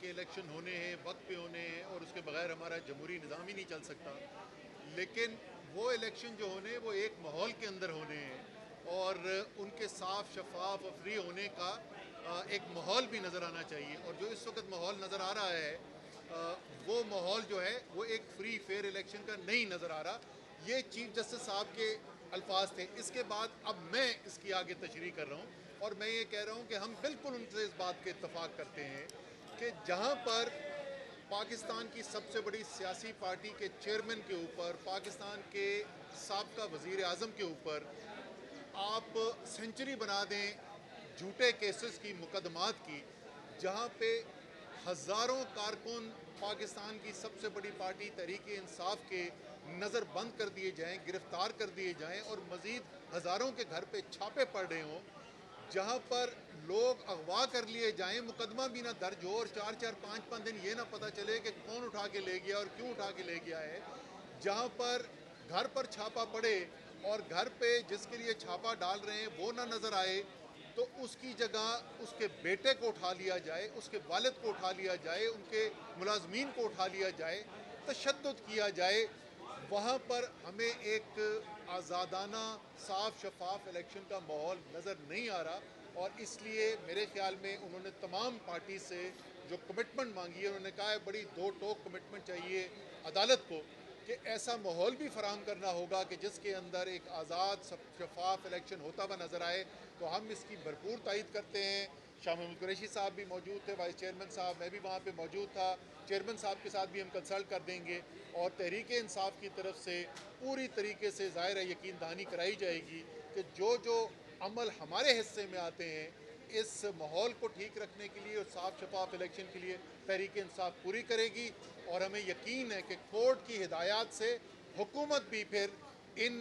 के इलेक्शन होने हैं, वक्त पे होने हैं, और उसके बगैर हमारा जमहूरी निज़ाम ही नहीं चल सकता। लेकिन वो इलेक्शन जो होने वो एक माहौल के अंदर होने हैं और उनके साफ शफाफ और फ्री होने का एक माहौल भी नज़र आना चाहिए। और जो इस वक्त माहौल नज़र आ रहा है वो माहौल जो है वो एक फ्री फेयर इलेक्शन का नहीं नज़र आ रहा। ये चीफ जस्टिस साहब के अल्फाज थे। इसके बाद अब मैं इसकी आगे तशरीह कर रहा हूँ और मैं ये कह रहा हूँ कि हम बिल्कुल उनसे इस बात के इत्तफाक करते हैं कि जहाँ पर पाकिस्तान की सबसे बड़ी सियासी पार्टी के चेयरमैन के ऊपर, पाकिस्तान के साबका वज़ीर आज़म के ऊपर आप सेंचुरी बना दें झूठे केसेस की, मुकदमात की, जहाँ पे हज़ारों कारकुन पाकिस्तान की सबसे बड़ी पार्टी तहरीक इंसाफ के नज़र बंद कर दिए जाएं, गिरफ्तार कर दिए जाएं और मज़ीद हज़ारों के घर पे छापे पड़ रहे हों, जहाँ पर लोग अगवा कर लिए जाएं, मुकदमा भी ना दर्ज हो और 4-4, 5-5 दिन ये ना पता चले कि कौन उठा के ले गया और क्यों उठा के ले गया है, जहाँ पर घर पर छापा पड़े और घर पे जिसके लिए छापा डाल रहे हैं वो ना नज़र आए, तो उसकी जगह उसके बेटे को उठा लिया जाए, उसके वालिद को उठा लिया जाए, उनके मुलाजमीन को उठा लिया जाए, तशद्दुद किया जाए। वहाँ पर हमें एक आज़ादाना, साफ शफाफ इलेक्शन का माहौल नज़र नहीं आ रहा और इसलिए मेरे ख्याल में उन्होंने तमाम पार्टी से जो कमिटमेंट मांगी है, उन्होंने कहा है बड़ी दो टोक कमिटमेंट चाहिए अदालत को कि ऐसा माहौल भी फराहम करना होगा कि जिसके अंदर एक आज़ाद शफाफ इलेक्शन होता हुआ नज़र आए। तो हम इसकी भरपूर तायद करते हैं। शाह महमूद कुरैशी साहब भी मौजूद थे, वाइस चेयरमैन साहब, मैं भी वहाँ पे मौजूद था, चेयरमैन साहब के साथ भी हम कंसल्ट कर देंगे और तहरीक इंसाफ की तरफ से पूरी तरीके से ज़ाहिर है यकीन दहानी कराई जाएगी कि जो जो अमल हमारे हिस्से में आते हैं इस माहौल को ठीक रखने के लिए और साफ शफाफ इलेक्शन के लिए तहरीक इंसाफ पूरी करेगी। और हमें यकीन है कि कोर्ट की हिदायत से हुकूमत भी फिर इन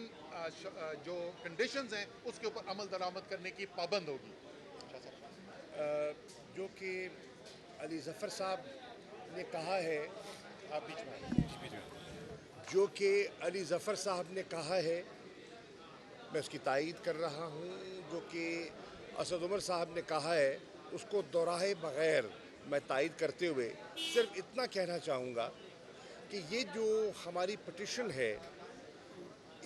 जो कंडीशंस हैं उसके ऊपर अमल दरामद करने की पाबंद होगी। जो कि अली ज़फ़र साहब ने कहा है, आप बीच में आइए। जो कि अली ज़फ़र साहब ने कहा है मैं उसकी तायीद कर रहा हूँ। जो कि असद उमर साहब ने कहा है उसको दोहराए बग़ैर मैं तायीद करते हुए सिर्फ इतना कहना चाहूँगा कि ये जो हमारी पटिशन है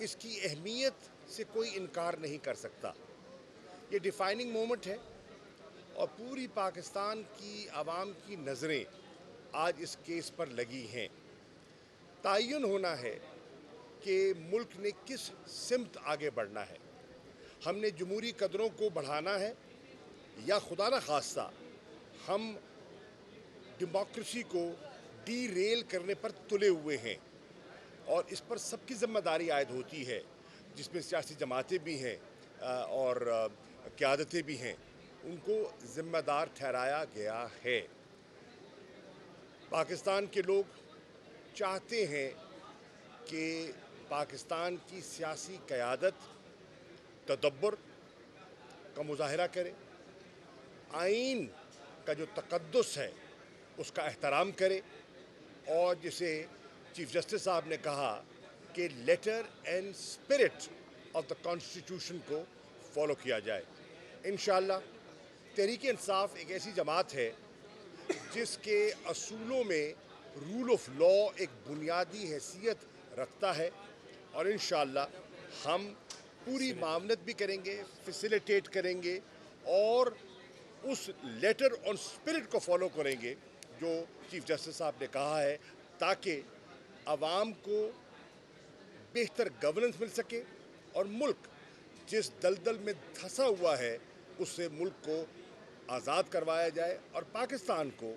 इसकी अहमियत से कोई इनकार नहीं कर सकता। ये डिफ़ाइनिंग मोमेंट है और पूरी पाकिस्तान की आवाम की नज़रें आज इस केस पर लगी हैं। ताय्युन होना है कि मुल्क ने किस सिमत आगे बढ़ना है। हमने जमहूरी कदरों को बढ़ाना है या खुदा न खास्ता हम डेमोक्रेसी को डीरेल करने पर तुले हुए हैं और इस पर सबकी ज़िम्मेदारी आयद होती है, जिसमें सियासी जमातें भी हैं और क़यादतें भी हैं, उनको ज़िम्मेदार ठहराया गया है। पाकिस्तान के लोग चाहते हैं कि पाकिस्तान की सियासी क़यादत तदब्बर का मुज़ाहरा करे, आइन का जो तक़द्दुस है उसका एहतराम करे और जिसे चीफ जस्टिस साहब ने कहा कि letter and spirit of the constitution को फॉलो किया जाए। इंशाअल्लाह तहरीक इंसाफ एक ऐसी जमात है जिसके असूलों में रूल ऑफ लॉ एक बुनियादी हैसियत रखता है और इंशाअल्लाह हम पूरी मामलत भी करेंगे, फैसिलिटेट करेंगे और उस लेटर ऑन स्पिरिट को फॉलो करेंगे जो चीफ जस्टिस साहब ने कहा है, ताकि आवाम को बेहतर गवर्नेंस मिल सके और मुल्क जिस दलदल में धंसा हुआ है उससे मुल्क को आज़ाद करवाया जाए और पाकिस्तान को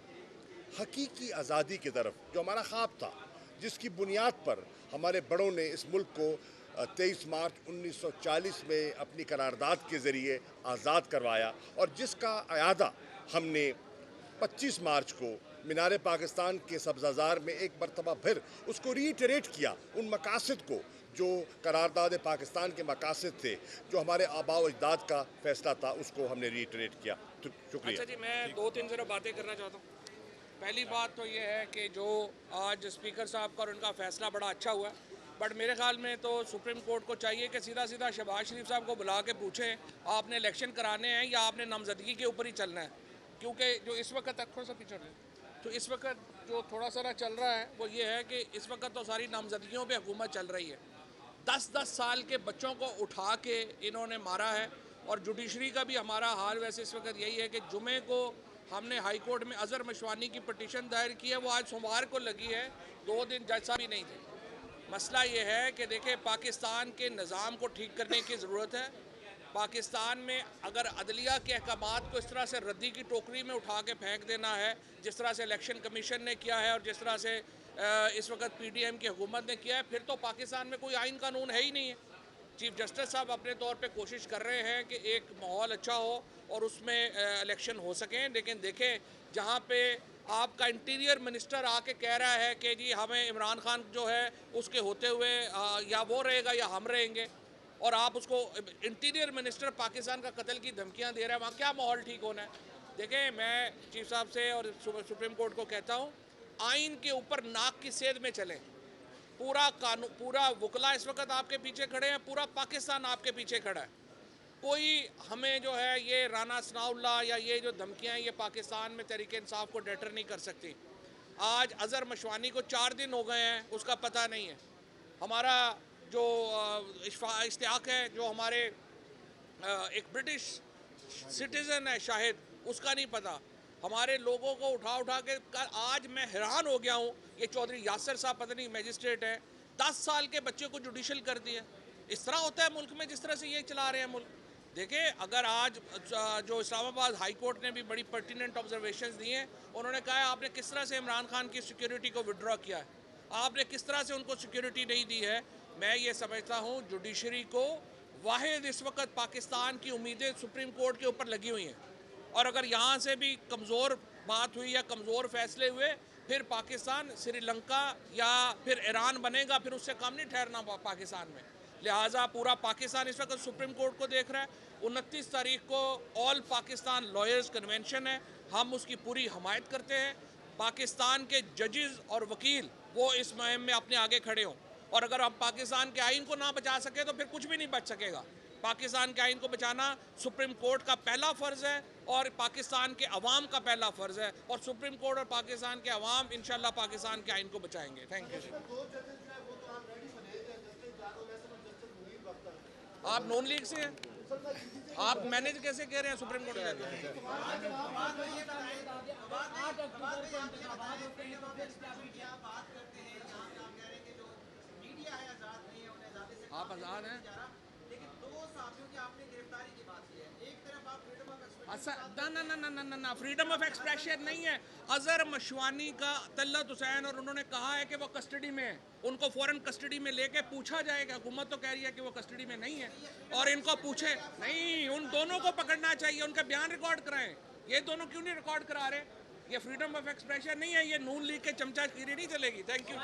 हकीकी आज़ादी की तरफ, जो हमारा ख्वाब था, जिसकी बुनियाद पर हमारे बड़ों ने इस मुल्क को 23 मार्च 1940 में अपनी करारदाद के ज़रिए आज़ाद करवाया और जिसका अयादा हमने 25 मार्च को मीनार पाकिस्तान के सब्ज़ाज़ार में एक मरतबा फिर उसको रीइटरेट किया, उन मकासद को जो करारदाद पाकिस्तान के मकासद थे, जो हमारे आबा व अजदाद का फ़ैसला था, उसको हमने रीइटरेट किया। तो शुक्रिया। अच्छा जी, मैं 2-3 ज़रा बातें करना चाहता हूँ। पहली बात तो ये है कि जो आज स्पीकर साहब का और उनका फ़ैसला बड़ा अच्छा हुआ, बट मेरे ख्याल में तो सुप्रीम कोर्ट को चाहिए कि सीधा सीधा शहबाज शरीफ साहब को बुला के पूछें आपने इलेक्शन कराने हैं या आपने नामजदगी के ऊपर ही चलना है, क्योंकि जो इस वक्त तक थोड़ा सा पीछे तो इस वक्त जो थोड़ा सा चल रहा है वो ये है कि इस वक्त तो सारी नामजदगियों पे हुकूमत चल रही है। 10-10 साल के बच्चों को उठा के इन्होंने मारा है। और जुडिशरी का भी हमारा हाल वैसे इस वक्त यही है कि जुमे को हमने हाई कोर्ट में अज़हर मशवानी की पटिशन दायर की है, वो आज सोमवार को लगी है, 2 दिन जज साहब भी नहीं थे। मसला ये है कि देखिए पाकिस्तान के निज़ाम को ठीक करने की ज़रूरत है। पाकिस्तान में अगर अदलिया के अहकामात को इस तरह से रद्दी की टोकरी में उठा के फेंक देना है, जिस तरह से इलेक्शन कमीशन ने किया है और जिस तरह से इस वक्त PDM की हुकूमत ने किया है, फिर तो पाकिस्तान में कोई आइन कानून है ही नहीं है। चीफ जस्टिस साहब अपने तौर पे कोशिश कर रहे हैं कि एक माहौल अच्छा हो और उसमें इलेक्शन हो सकें, लेकिन देखें जहाँ पे आपका इंटीरियर मिनिस्टर आके कह रहा है कि जी हमें इमरान खान जो है उसके होते हुए या वो रहेगा या हम रहेंगे, और आप उसको इंटीरियर मिनिस्टर पाकिस्तान का कत्ल की धमकियाँ दे रहा है, वहाँ क्या माहौल ठीक होना है। देखें मैं चीफ साहब से और सुप्रीम कोर्ट को कहता हूँ, आइन के ऊपर नाक की सेध में चलें। पूरा कानून, पूरा वकला इस वक्त आपके पीछे खड़े हैं, पूरा पाकिस्तान आपके पीछे खड़ा है। कोई हमें जो है ये राना सनाउल्लाह या ये जो धमकियाँ हैं ये पाकिस्तान में तहरीक इंसाफ को डेटर नहीं कर सकती। आज अज़हर मशवानी को 4 दिन हो गए हैं, उसका पता नहीं है। हमारा जो इश्तियाक है, जो हमारे एक ब्रिटिश सिटीज़न है शाहिद, उसका नहीं पता। हमारे लोगों को उठा के आज मैं हैरान हो गया हूँ, ये चौधरी यासिर साहब पता नहीं मैजिस्ट्रेट है, 10 साल के बच्चे को जुडिशल कर दिया। इस तरह होता है मुल्क में, जिस तरह से ये चला रहे हैं मुल्क। देखिए अगर आज जो इस्लामाबाद हाई कोर्ट ने भी बड़ी पर्टिनेंट ऑब्जर्वेशंस दी हैं, उन्होंने कहा है आपने किस तरह से इमरान खान की सिक्योरिटी को विड्रॉ किया है, आपने किस तरह से उनको सिक्योरिटी नहीं दी है। मैं ये समझता हूँ जुडिशरी को वाहिद इस वक्त पाकिस्तान की उम्मीदें सुप्रीम कोर्ट के ऊपर लगी हुई हैं, और अगर यहाँ से भी कमज़ोर बात हुई या कमज़ोर फैसले हुए, फिर पाकिस्तान श्रीलंका या फिर ईरान बनेगा, फिर उससे कम नहीं ठहरना पाकिस्तान में। लिहाजा पूरा पाकिस्तान इस वक्त सुप्रीम कोर्ट को देख रहा है। 29 तारीख को ऑल पाकिस्तान लॉयर्स कन्वेंशन है, हम उसकी पूरी हमायत करते हैं। पाकिस्तान के जजेस और वकील वो इस मुहिम में अपने आगे खड़े हों, और अगर हम पाकिस्तान के आइन को ना बचा सके तो फिर कुछ भी नहीं बच सकेगा। पाकिस्तान के आइन को बचाना सुप्रीम कोर्ट का पहला फ़र्ज़ है और पाकिस्तान के अवाम का पहला फ़र्ज़ है, और सुप्रीम कोर्ट और पाकिस्तान के अवाम इंशाल्लाह पाकिस्तान के आइन को बचाएंगे। Thank you. आप नॉन लीग से हैं, आप मैनेज कैसे कह रहे हैं सुप्रीम कोर्ट में? आप आज़ाद हैं, लेकिन 2 साथियों की आपने गिरफ्तारी की बात की है। एक तरफ आप फ्रीडम ऑफ एक्सप्रेशन, ना फ्रीडम ऑफ एक्सप्रेशन नहीं है। अज़हर मशवानी का तल्लत हुसैन, और उन्होंने कहा है कि वो कस्टडी में है, उनको फ़ौरन कस्टडी में लेके पूछा जाएगा। हुकूमत तो कह रही है कि वो कस्टडी में नहीं है, और इनको पूछे नहीं, उन दोनों को पकड़ना चाहिए, उनका बयान रिकॉर्ड कराएं। ये दोनों क्यों नहीं रिकॉर्ड करा रहे? ये फ्रीडम ऑफ एक्सप्रेशन नहीं है, ये नून लीग के चमचागिरी नहीं चलेगी। Thank you.